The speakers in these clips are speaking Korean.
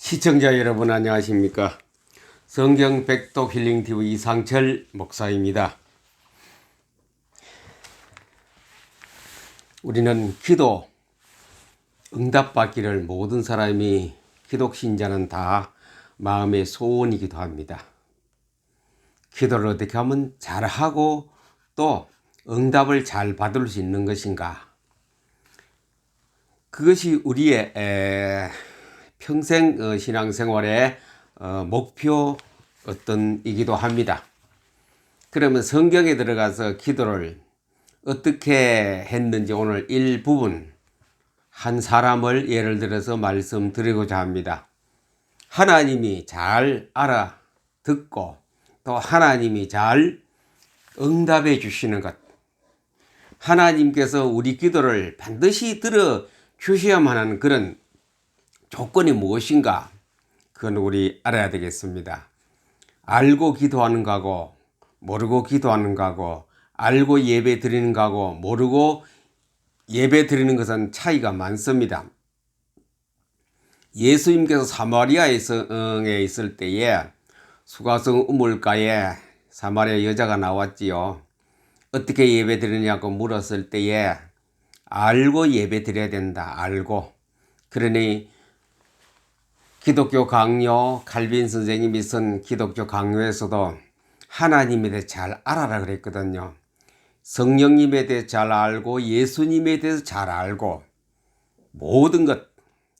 시청자 여러분 안녕하십니까? 성경 백독 힐링 TV 이상철 목사입니다. 우리는 기도 응답받기를 모든 사람이 기독 신자는 다 마음의 소원이기도 합니다. 기도를 어떻게 하면 잘하고 또 응답을 잘 받을 수 있는 것인가? 그것이 우리의 평생 신앙생활의 목표 이기도 합니다. 그러면 성경에 들어가서 기도를 어떻게 했는지 오늘 일부분 한 사람을 예를 들어서 말씀드리고자 합니다. 하나님이 잘 알아듣고 또 하나님이 잘 응답해 주시는 것. 하나님께서 우리 기도를 반드시 들어주셔야만 하는 그런 조건이 무엇인가? 그건 우리 알아야 되겠습니다. 알고 기도하는 거하고 모르고 기도하는 거하고 알고 예배 드리는 거하고 모르고 예배 드리는 것은 차이가 많습니다. 예수님께서 사마리아에 있을 때에 수가성 우물가에 사마리아 여자가 나왔지요. 어떻게 예배 드리냐고 물었을 때에 알고 예배 드려야 된다. 알고. 그러니 기독교 강요 칼빈 선생님이 쓴 기독교 강요에서도 하나님에 대해 잘 알아라 그랬거든요. 성령님에 대해 잘 알고 예수님에 대해서 잘 알고 모든 것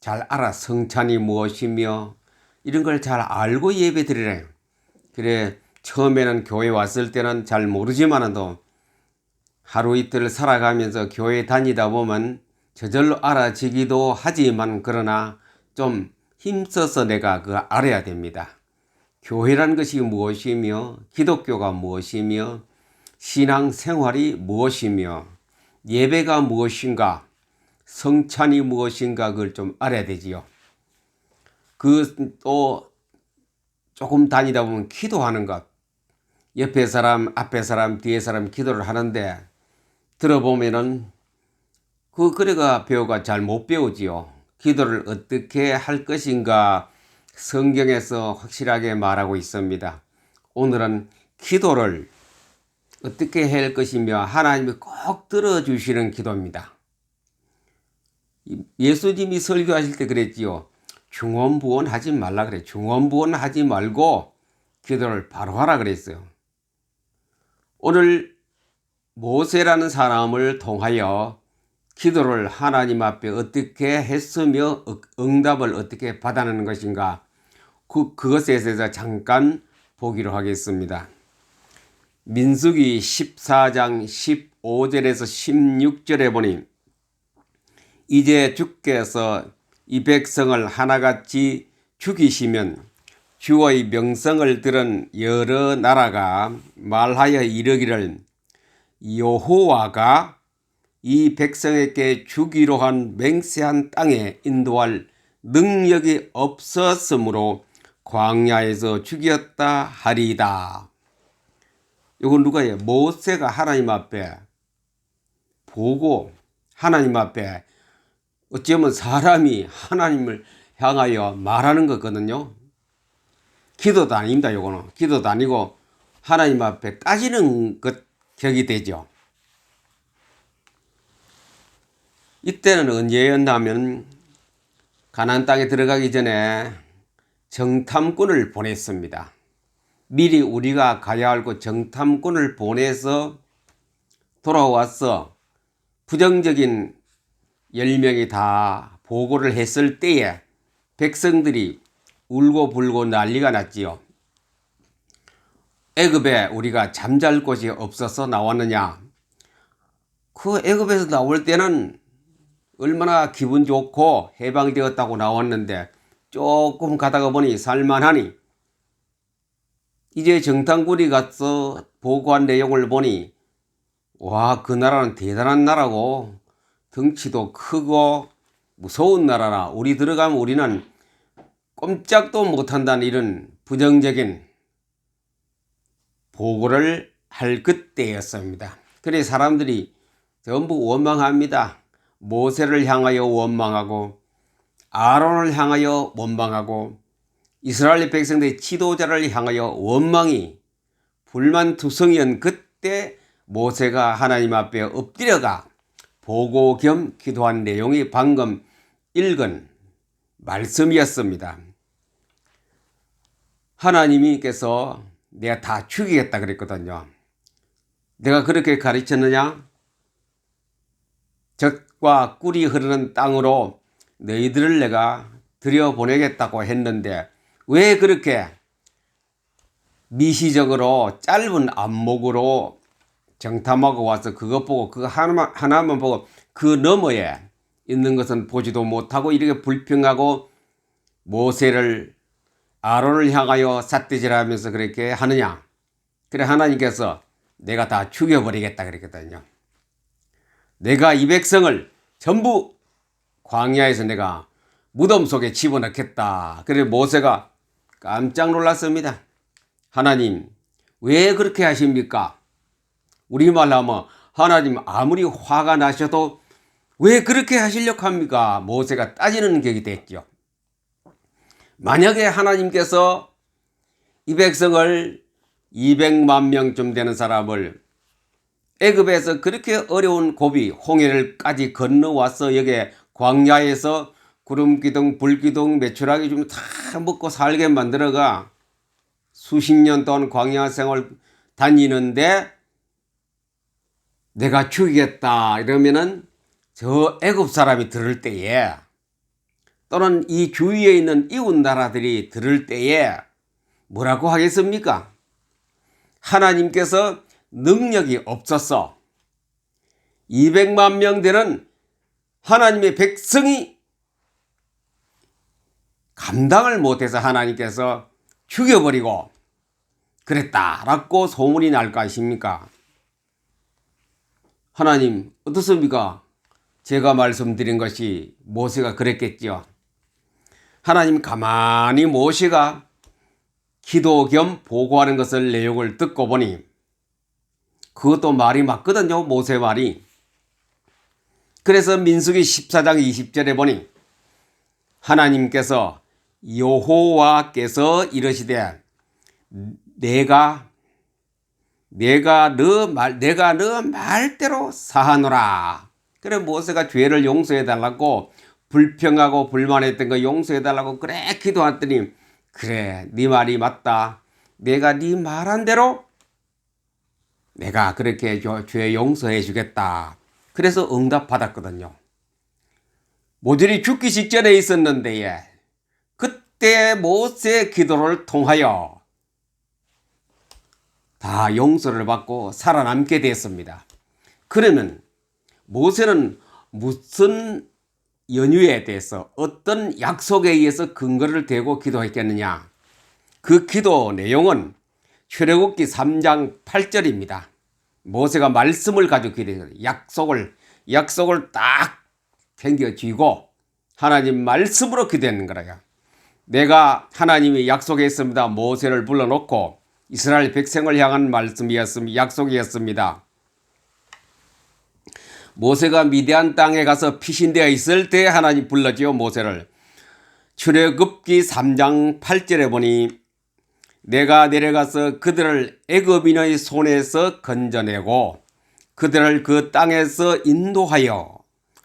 잘 알아. 성찬이 무엇이며 이런 걸 잘 알고 예배 드리래요. 그래 처음에는 교회 왔을 때는 잘 모르지만도 하루 이틀 살아가면서 교회 다니다 보면 저절로 알아지기도 하지만 그러나 좀 힘써서 내가 그걸 알아야 됩니다. 교회란 것이 무엇이며 기독교가 무엇이며 신앙생활이 무엇이며 예배가 무엇인가 성찬이 무엇인가 그걸 좀 알아야 되지요. 또 조금 다니다 보면 기도하는 것 옆에 사람 앞에 사람 뒤에 사람 기도를 하는데 들어보면은 그래가 배우가 잘 못 배우지요. 기도를 어떻게 할 것인가 성경에서 확실하게 말하고 있습니다. 오늘은 기도를 어떻게 해야 할 것이며 하나님이 꼭 들어주시는 기도입니다. 예수님이 설교하실 때 그랬지요. 중언부언 하지 말라 그래. 중언부언 하지 말고 기도를 바로 하라 그랬어요. 오늘 모세라는 사람을 통하여 기도를 하나님 앞에 어떻게 했으며 응답을 어떻게 받아내는 것인가 그것에 대해서 잠깐 보기로 하겠습니다. 민수기 14장 15절에서 16절에 보니 이제 주께서 이 백성을 하나같이 죽이시면 주의 명성을 들은 여러 나라가 말하여 이르기를 여호와가 이 백성에게 주기로 한 맹세한 땅에 인도할 능력이 없었으므로 광야에서 죽였다 하리이다. 이건 누가예요? 모세가 하나님 앞에 보고 하나님 앞에 어쩌면 사람이 하나님을 향하여 말하는 거거든요. 기도도 아닙니다. 요거는 기도도 아니고 하나님 앞에 따지는 것 격이 되죠. 이때는 언제였냐면 가나안 땅에 들어가기 전에 정탐꾼을 보냈습니다. 미리 우리가 가야 할 곳 정탐꾼을 보내서 돌아와서 부정적인 10명이 다 보고를 했을 때에 백성들이 울고 불고 난리가 났지요. 애굽에 우리가 잠잘 곳이 없어서 나왔느냐. 그 애굽에서 나올 때는 얼마나 기분 좋고 해방되었다고 나왔는데 조금 가다가 보니 살만하니 이제 정탐꾼이 가서 보고한 내용을 보니 와, 그 나라는 대단한 나라고 덩치도 크고 무서운 나라라. 우리 들어가면 우리는 꼼짝도 못한다는 이런 부정적인 보고를 할 그때였습니다. 그래서 사람들이 전부 원망합니다. 모세를 향하여 원망하고 아론을 향하여 원망하고 이스라엘 백성들의 지도자를 향하여 원망이 불만투성이한 그때 모세가 하나님 앞에 엎드려가 보고 겸 기도한 내용이 방금 읽은 말씀이었습니다. 하나님께서 내가 다 죽이겠다 그랬거든요. 내가 그렇게 가르쳤느냐? 젖과 꿀이 흐르는 땅으로 너희들을 내가 들여보내겠다고 했는데 왜 그렇게 미시적으로 짧은 안목으로 정탐하고 와서 그것 보고 그거 하나만 보고 그 너머에 있는 것은 보지도 못하고 이렇게 불평하고 모세를 아론을 향하여 삿대질하면서 그렇게 하느냐? 그래 하나님께서 내가 다 죽여버리겠다 그랬거든요. 내가 이 백성을 전부 광야에서 내가 무덤 속에 집어넣겠다. 그래 모세가 깜짝 놀랐습니다. 하나님 왜 그렇게 하십니까? 우리말로 하면 하나님 아무리 화가 나셔도 왜 그렇게 하시려고 합니까? 모세가 따지는 격이 됐죠. 만약에 하나님께서 이 백성을 200만 명쯤 되는 사람을 애굽에서 그렇게 어려운 고비 홍해를까지 건너와서 여기에 광야에서 구름기둥 불기둥 메추라기 좀 다 먹고 살게 만들어가 수십 년 동안 광야 생활 다니는데 내가 죽이겠다 이러면은 저 애굽 사람이 들을 때에 또는 이 주위에 있는 이웃 나라들이 들을 때에 뭐라고 하겠습니까? 하나님께서 능력이 없어서 200만 명 되는 하나님의 백성이 감당을 못해서 하나님께서 죽여버리고 그랬다라고 소문이 날 거 아십니까? 하나님 어떻습니까? 제가 말씀드린 것이 모세가 그랬겠죠. 하나님 가만히 모세가 기도 겸 보고하는 것을 내용을 듣고 보니 그것도 말이 맞거든요. 모세 말이. 그래서 민수기 14장 20절에 보니 하나님께서 여호와께서 이르시되 내가 너 말대로 사하노라. 그래 모세가 죄를 용서해 달라고 불평하고 불만했던 거 용서해 달라고 그래 기도했더니 그래 네 말이 맞다. 내가 네 말한 대로 내가 그렇게 죄 용서해 주겠다. 그래서 응답받았거든요. 모질이 죽기 직전에 있었는데 그때 모세의 기도를 통하여 다 용서를 받고 살아남게 됐습니다. 그러면 모세는 무슨 연유에 대해서 어떤 약속에 의해서 근거를 대고 기도했겠느냐? 그 기도 내용은 출애굽기 3장 8절입니다. 모세가 말씀을 가지고 기도해요. 약속을 딱 챙겨쥐고 하나님 말씀으로 기도했는 거라요. 내가 하나님이 약속했습니다. 모세를 불러놓고 이스라엘 백성을 향한 말씀이었습니다. 약속이었습니다. 모세가 미디안 땅에 가서 피신되어 있을 때 하나님 불렀지요. 모세를. 출애굽기 3장 8절에 보니 내가 내려가서 그들을 애굽인의 손에서 건져내고 그들을 그 땅에서 인도하여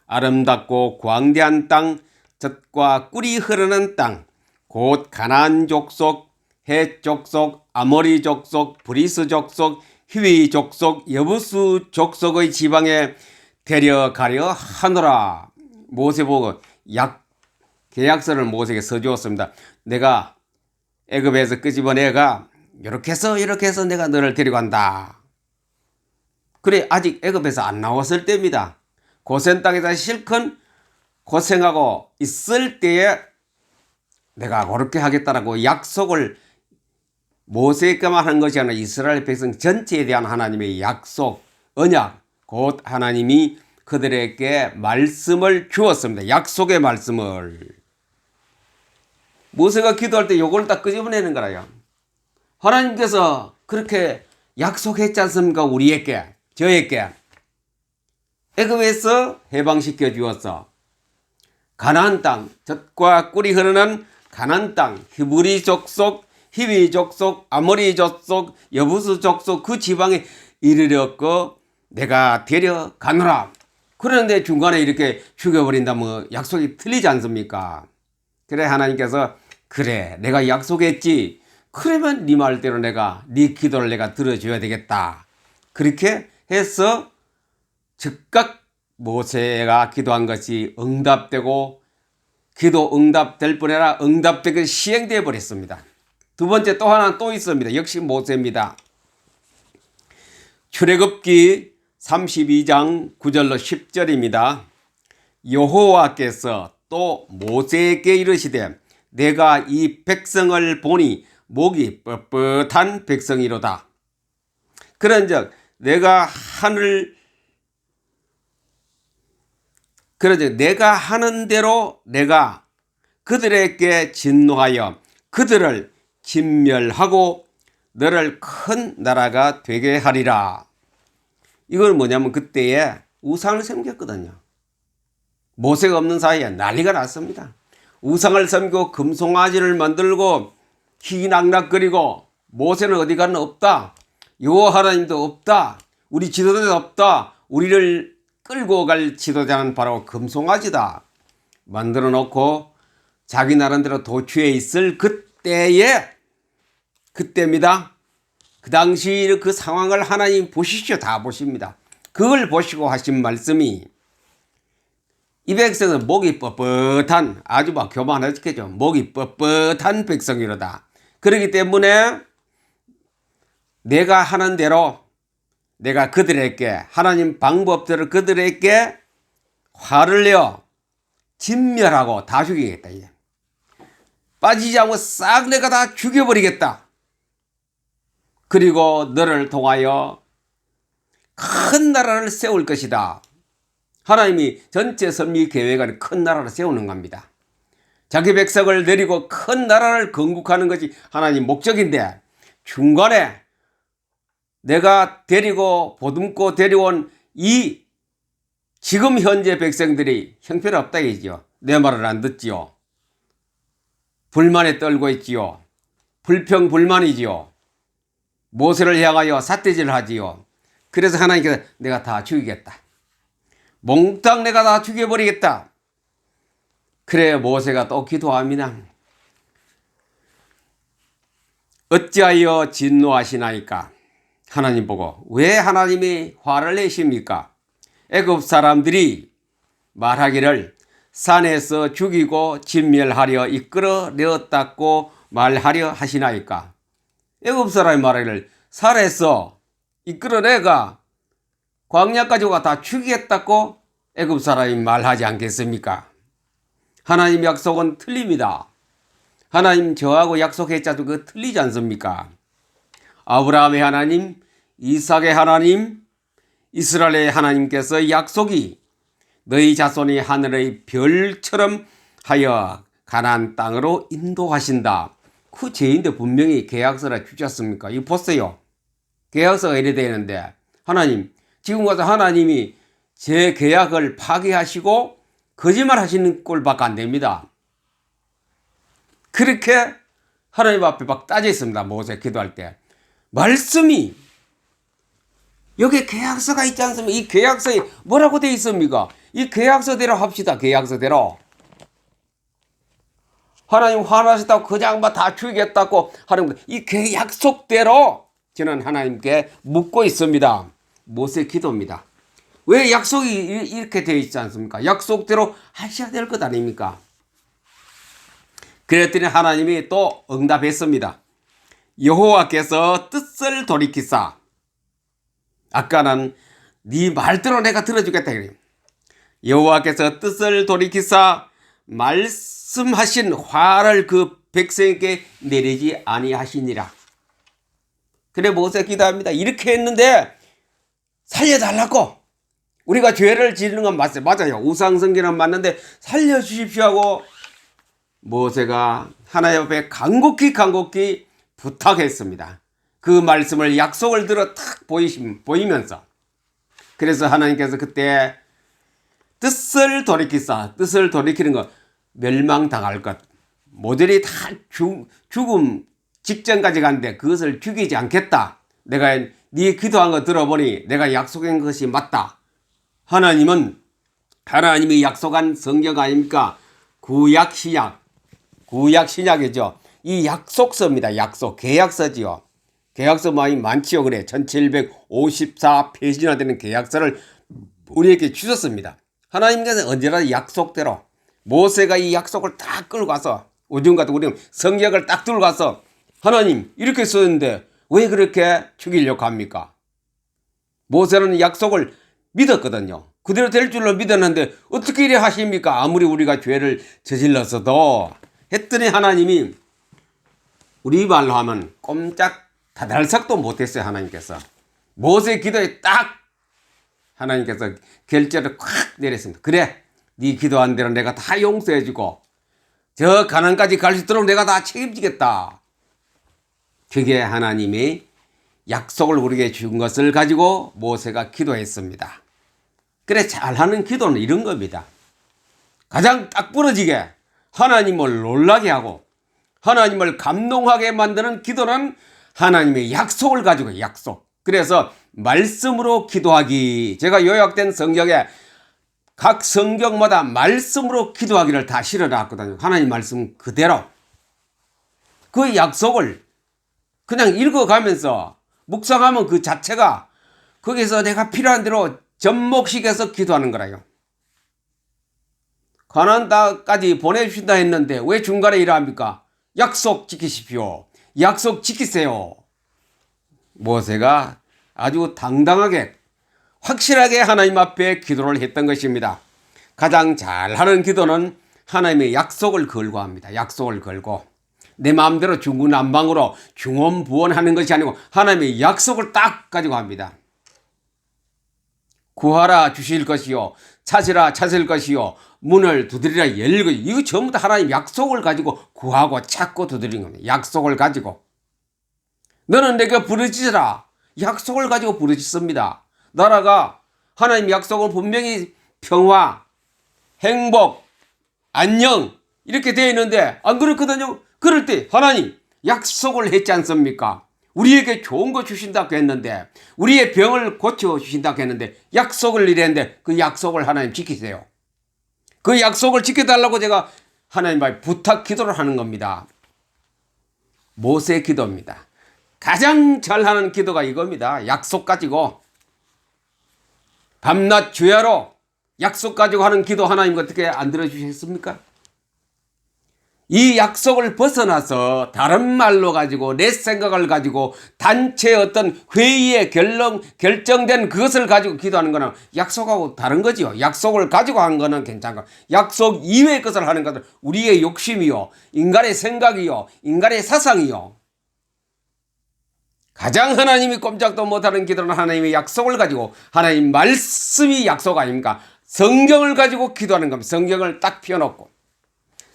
아름답고 광대한 땅, 젖과 꿀이 흐르는 땅, 곧 가나안 족속, 헷 족속, 아모리 족속, 브리스 족속, 히위 족속, 여부수 족속의 지방에 데려가려 하노라. 모세 보고 계약서를 모세에게 써주었습니다. 내가 애굽에서 끄집어내가 이렇게 해서 내가 너를 데려간다. 그래 아직 애굽에서 안 나왔을 때입니다. 고센 땅에서 실컷 고생하고 있을 때에 내가 그렇게 하겠다라고 약속을 모세에게만 한 것이 아니라 이스라엘 백성 전체에 대한 하나님의 약속, 언약, 곧 하나님이 그들에게 말씀을 주었습니다. 약속의 말씀을. 모세가 기도할 때 요걸 딱 끄집어내는 거라요. 하나님께서 그렇게 약속했지 않습니까? 우리에게, 저에게. 애굽에서 해방시켜 주었어. 가나안 땅, 젖과 꿀이 흐르는 가나안 땅, 히브리 족속, 히위 족속, 아모리 족속, 여부스 족속 그 지방에 이르렀고 내가 데려가노라. 그런데 중간에 이렇게 죽여버린다면 약속이 틀리지 않습니까? 그래 하나님께서 그래 내가 약속했지. 그러면 네 말대로 내가 네 기도를 내가 들어줘야 되겠다. 그렇게 해서 즉각 모세가 기도한 것이 응답되고 기도 응답될 뿐 아니라 응답되게 시행되어 버렸습니다. 두 번째 또 하나 또 있습니다. 역시 모세입니다. 출애굽기 32장 9절로 10절입니다. 여호와께서 또 모세에게 이르시되 내가 이 백성을 보니 목이 뻣뻣한 백성이로다. 그런즉 내가 하는 대로 내가 그들에게 진노하여 그들을 진멸하고 너를 큰 나라가 되게 하리라. 이건 뭐냐면 그때에 우상을 섬겼거든요. 모세가 없는 사이에 난리가 났습니다. 우상을 섬기고 금송아지를 만들고 희낙낙거리고 모세는 어디 가는 없다. 여호와 하나님도 없다. 우리 지도자도 없다. 우리를 끌고 갈 지도자는 바로 금송아지다. 만들어 놓고 자기 나름대로 도취해 있을 그때입니다. 그 당시 그 상황을 하나님 보시죠. 다 보십니다. 그걸 보시고 하신 말씀이 이 백성은 목이 뻣뻣한 아주 막 교만하겠죠. 목이 뻣뻣한 백성이로다. 그렇기 때문에 내가 하는 대로 내가 그들에게 하나님 방법대로 그들에게 화를 내어 진멸하고 다 죽이겠다. 빠지지 않고 싹 내가 다 죽여버리겠다. 그리고 너를 통하여 큰 나라를 세울 것이다. 하나님이 전체 섭리 계획을 큰 나라를 세우는 겁니다. 자기 백성을 내리고 큰 나라를 건국하는 것이 하나님 목적인데 중간에 내가 데리고 보듬고 데려온 이 지금 현재 백성들이 형편없다 이지요. 내 말을 안 듣지요. 불만에 떨고 있지요. 불평불만이지요. 모세를 향하여 삿대질을 하지요. 그래서 하나님께서 내가 다 죽이겠다. 몽땅 내가 다 죽여버리겠다. 그래 모세가 또 기도합니다. 어찌하여 진노하시나이까? 하나님 보고 왜 하나님이 화를 내십니까? 애굽 사람들이 말하기를 산에서 죽이고 진멸하려 이끌어내었다고 말하려 하시나이까? 애굽 사람이 말하기를 산에서 이끌어내가 광야까지 와 다 죽이겠다고 애굽 사람이 말하지 않겠습니까? 하나님 약속은 틀립니다. 하나님 저하고 약속했자도 그거 틀리지 않습니까? 아브라함의 하나님, 이삭의 하나님, 이스라엘의 하나님께서 약속이 너희 자손이 하늘의 별처럼 하여 가나안 땅으로 인도하신다. 그 죄인데 분명히 계약서를 주셨습니까? 이거 보세요. 계약서가 이래 되는데 하나님 지금 가서 하나님이 제 계약을 파기하시고 거짓말 하시는 꼴밖에 안 됩니다. 그렇게 하나님 앞에 막 따져 있습니다. 모세 기도할 때. 말씀이 여기 계약서가 있지 않습니까? 이 계약서에 뭐라고 되어 있습니까? 이 계약서대로 합시다. 계약서대로. 하나님 화나셨다고 그냥 다 죽이겠다고 하는 이 약속대로 저는 하나님께 묻고 있습니다. 모세 기도입니다. 왜 약속이 이렇게 되어 있지 않습니까? 약속대로 하셔야 될 것 아닙니까? 그랬더니 하나님이 또 응답했습니다. 여호와께서 뜻을 돌이키사 아까는 네 말대로 내가 들어주겠다. 여호와께서 뜻을 돌이키사 말씀하신 화를 그 백성에게 내리지 아니하시니라. 그래 모세 기도합니다. 이렇게 했는데 살려달라고. 우리가 죄를 지르는 건 맞아요. 우상숭배는 맞는데 살려주십시오 하고 모세가 하나님 앞에 간곡히 부탁했습니다. 그 말씀을 약속을 들어 탁 보이면서. 그래서 하나님께서 그때 뜻을 돌이키사. 뜻을 돌이키는 것. 멸망당할 것. 모델이 다 죽음 직전까지 갔는데 그것을 죽이지 않겠다. 내가 네 기도한 거 들어보니 내가 약속한 것이 맞다. 하나님이 약속한 성경 아닙니까? 구약 신약이죠. 이 약속서입니다. 약속 계약서지요. 계약서 많이 많지요. 그래 1754페이지나 되는 계약서를 우리에게 주셨습니다. 하나님께서 언제나 약속대로 모세가 이 약속을 딱 끌고 가서 요즘 같은 우리는 성경을 딱 들고 가서 하나님 이렇게 썼는데 왜 그렇게 죽이려고 합니까? 모세는 약속을 믿었거든요. 그대로 될 줄로 믿었는데 어떻게 이래 하십니까? 아무리 우리가 죄를 저질렀어도 했더니 하나님이 우리 말로 하면 꼼짝 다달삭도 못했어요. 하나님께서 모세 기도에 딱 하나님께서 결제를 콱 내렸습니다. 그래 네 기도한 대로 내가 다 용서해주고 저 가난까지 갈 수 있도록 내가 다 책임지겠다. 그게 하나님이 약속을 우리에게 준 것을 가지고 모세가 기도했습니다. 그래 잘하는 기도는 이런 겁니다. 가장 딱 부러지게 하나님을 놀라게 하고 하나님을 감동하게 만드는 기도는 하나님의 약속을 가지고 약속. 그래서 말씀으로 기도하기. 제가 요약된 성경에 각 성경마다 말씀으로 기도하기를 다 실어놨거든요. 하나님 말씀 그대로. 그 약속을 그냥 읽어가면서 묵상하면 그 자체가 거기서 내가 필요한 대로 접목식해서 기도하는 거라요. 가나안 땅까지 보내주신다 했는데 왜 중간에 이러합니까? 약속 지키십시오. 약속 지키세요. 모세가 아주 당당하게 확실하게 하나님 앞에 기도를 했던 것입니다. 가장 잘하는 기도는 하나님의 약속을 걸고 합니다. 약속을 걸고 내 마음대로 중구난방으로 중언부언하는 것이 아니고 하나님의 약속을 딱 가지고 합니다. 구하라 주실 것이요 찾으라 찾을 것이요 문을 두드리라 열릴 것이요. 이거 전부 다 하나님 약속을 가지고 구하고 찾고 두드리는 겁니다. 약속을 가지고 너는 내게 부르짖으라. 약속을 가지고 부르짖습니다. 나라가 하나님 약속은 분명히 평화, 행복, 안녕 이렇게 되어 있는데 안 그렇거든요. 그럴 때 하나님 약속을 했지 않습니까? 우리에게 좋은 거 주신다고 했는데 우리의 병을 고쳐주신다고 했는데 약속을 이랬는데 그 약속을 하나님 지키세요. 그 약속을 지켜달라고 제가 하나님 앞에 부탁 기도를 하는 겁니다. 모세 기도입니다. 가장 잘하는 기도가 이겁니다. 약속 가지고 밤낮 주야로 약속 가지고 하는 기도 하나님 어떻게 안 들어주셨습니까? 이 약속을 벗어나서 다른 말로 가지고 내 생각을 가지고 단체의 어떤 회의에 결정된 그것을 가지고 기도하는 거는 약속하고 다른 거지요. 약속을 가지고 하는 거는 괜찮고 약속 이외의 것을 하는 것은 우리의 욕심이요. 인간의 생각이요. 인간의 사상이요. 가장 하나님이 꼼짝도 못하는 기도는 하나님의 약속을 가지고 하나님 말씀이 약속 아닙니까? 성경을 가지고 기도하는 겁니다. 성경을 딱 펴놓고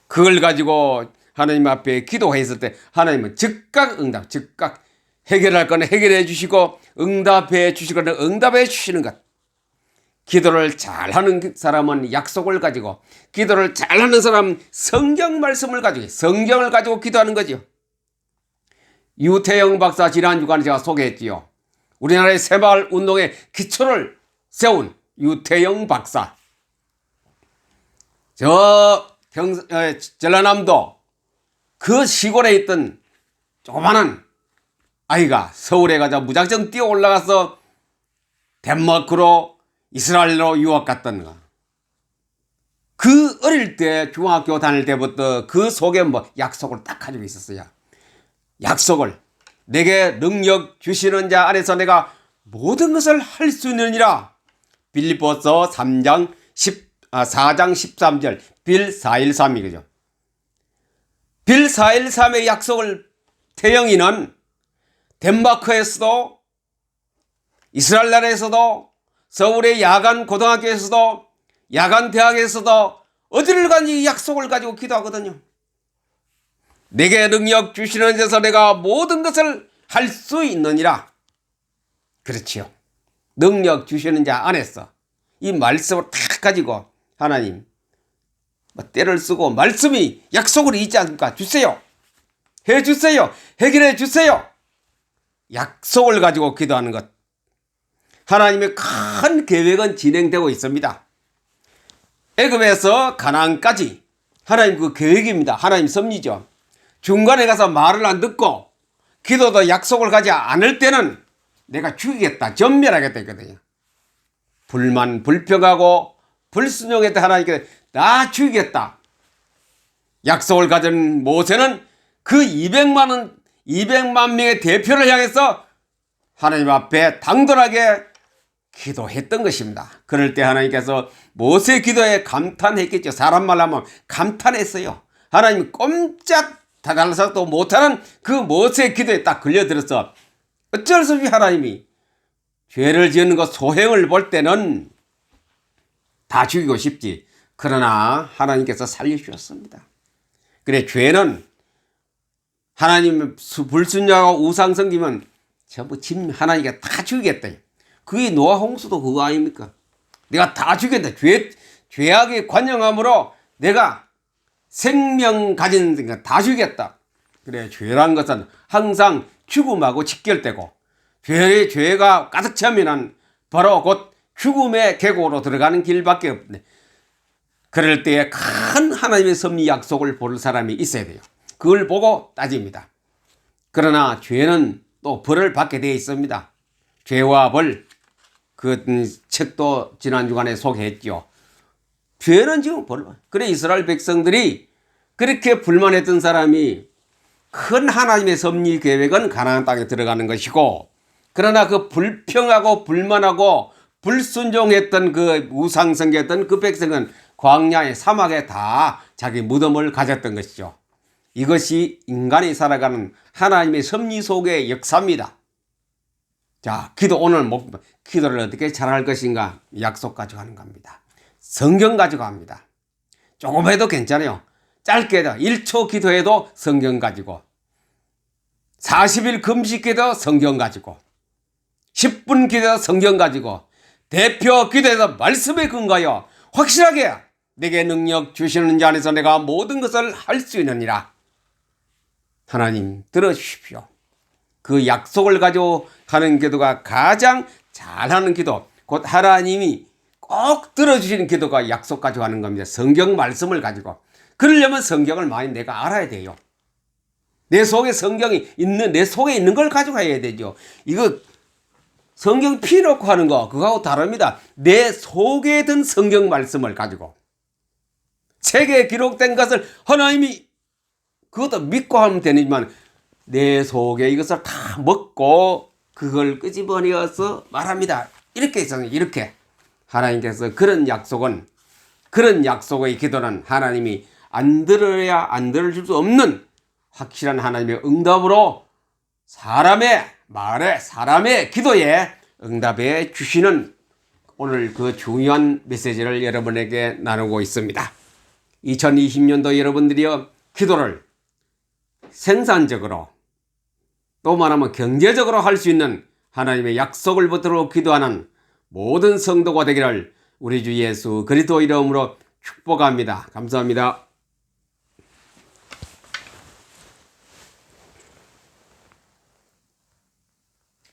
그걸 가지고 하나님 앞에 기도했을 때 하나님은 즉각 응답, 즉각 해결할 거는 해결해 주시고 응답해 주실 거는 응답해 주시는 것. 기도를 잘하는 사람은 약속을 가지고 기도를 잘하는 사람은 성경 말씀을 가지고 성경을 가지고 기도하는 거죠. 유태영 박사 지난 주간에 제가 소개했지요. 우리나라의 새마을 운동의 기초를 세운 유태영 박사. 전라남도 그 시골에 있던 조그마한 아이가 서울에 가자 무작정 뛰어 올라가서 덴마크로 이스라엘로 유학 갔던 거. 그 어릴 때 중학교 다닐 때부터 그 속에 약속을 딱 가지고 있었어요. 약속을 내게 능력 주시는 자 안에서 내가 모든 것을 할 수 있느니라. 빌립보서 4장 13절 빌 413이 그죠. 빌 413의 약속을 태영이는 덴마크에서도 이스라엘 나라에서도 서울의 야간 고등학교에서도 야간 대학에서도 어디를 간지 약속을 가지고 기도하거든요. 내게 능력 주시는 데서 내가 모든 것을 할 수 있느니라. 그렇지요. 능력 주시는 자 안에서 이 말씀을 탁 가지고 하나님 때를 쓰고 말씀이 약속을 잊지 않습니까? 주세요. 해주세요. 해결해 주세요. 약속을 가지고 기도하는 것. 하나님의 큰 계획은 진행되고 있습니다. 애굽에서 가나안까지 하나님 그 계획입니다. 하나님 섭리죠. 중간에 가서 말을 안 듣고 기도도 약속을 가지 않을 때는 내가 죽이겠다, 전멸하겠다 했거든요. 불만, 불평하고 불순종했다 하나님께 나 죽이겠다. 약속을 가진 모세는 그 200만 명의 대표를 향해서 하나님 앞에 당돌하게 기도했던 것입니다. 그럴 때 하나님께서 모세 기도에 감탄했겠죠. 사람 말로 하면 감탄했어요. 하나님 꼼짝 다달라서도 못하는 그 모세 기도에 딱 걸려들어서 어쩔 수 없이 하나님이 죄를 지은 것 소행을 볼 때는 다 죽이고 싶지. 그러나 하나님께서 살려주셨습니다. 그래 죄는 하나님 불순종하고 우상 섬기면 전부 하나님께 다 죽이겠다. 그게 노아 홍수도 그거 아닙니까? 내가 다 죽였다. 죄악에 관영함으로 내가 생명 가진 다 죽였다. 그래 죄란 것은 항상 죽음하고 직결되고 죄가 가득 차면은 바로 곧 죽음의 계곡으로 들어가는 길밖에 없네. 그럴 때에 큰 하나님의 섭리 약속을 볼 사람이 있어야 돼요. 그걸 보고 따집니다. 그러나 죄는 또 벌을 받게 되어 있습니다. 죄와 벌, 그 책도 지난 주간에 소개했죠. 죄는 지금 벌. 그래 이스라엘 백성들이 그렇게 불만했던 사람이 큰 하나님의 섭리 계획은 가나안 땅에 들어가는 것이고, 그러나 그 불평하고 불만하고 불순종했던 그 우상 숭배했던 그 백성은 광야의 사막에 다 자기 무덤을 가졌던 것이죠. 이것이 인간이 살아가는 하나님의 섭리 속의 역사입니다. 자, 오늘 기도를 어떻게 잘할 것인가? 약속 가지고 하는 겁니다. 성경 가지고 합니다. 조금 해도 괜찮아요. 짧게 해도 1초 기도해도 성경 가지고, 40일 금식기도 성경 가지고, 10분 기도해도 성경 가지고, 대표 기도해서 말씀에 근거하여 확실하게 내게 능력 주시는 자 안에서 내가 모든 것을 할 수 있느니라. 하나님 들어주십시오. 그 약속을 가지고 하는 기도가 가장 잘하는 기도, 곧 하나님이 꼭 들어주시는 기도가 약속 가지고 하는 겁니다. 성경 말씀을 가지고. 그러려면 성경을 많이 내가 알아야 돼요. 내 속에 성경이 있는, 내 속에 있는 걸 가지고 해야 되죠. 이거 성경 피놓고 하는 거 그거하고 다릅니다. 내 속에 든 성경 말씀을 가지고 책에 기록된 것을 하나님이 그것도 믿고 하면 되지만 내 속에 이것을 다 먹고 그걸 끄집어내어서 말합니다. 이렇게 있어요. 이렇게 하나님께서 그런 약속의 기도는 하나님이 안 들어야 안 들어줄 수 없는 확실한 하나님의 응답으로 사람의 말에, 사람의 기도에 응답해 주시는 오늘 그 중요한 메시지를 여러분에게 나누고 있습니다. 2020년도 여러분들이요, 기도를 생산적으로 또 말하면 경제적으로 할 수 있는 하나님의 약속을 붙들고 기도하는 모든 성도가 되기를 우리 주 예수 그리스도 이름으로 축복합니다. 감사합니다.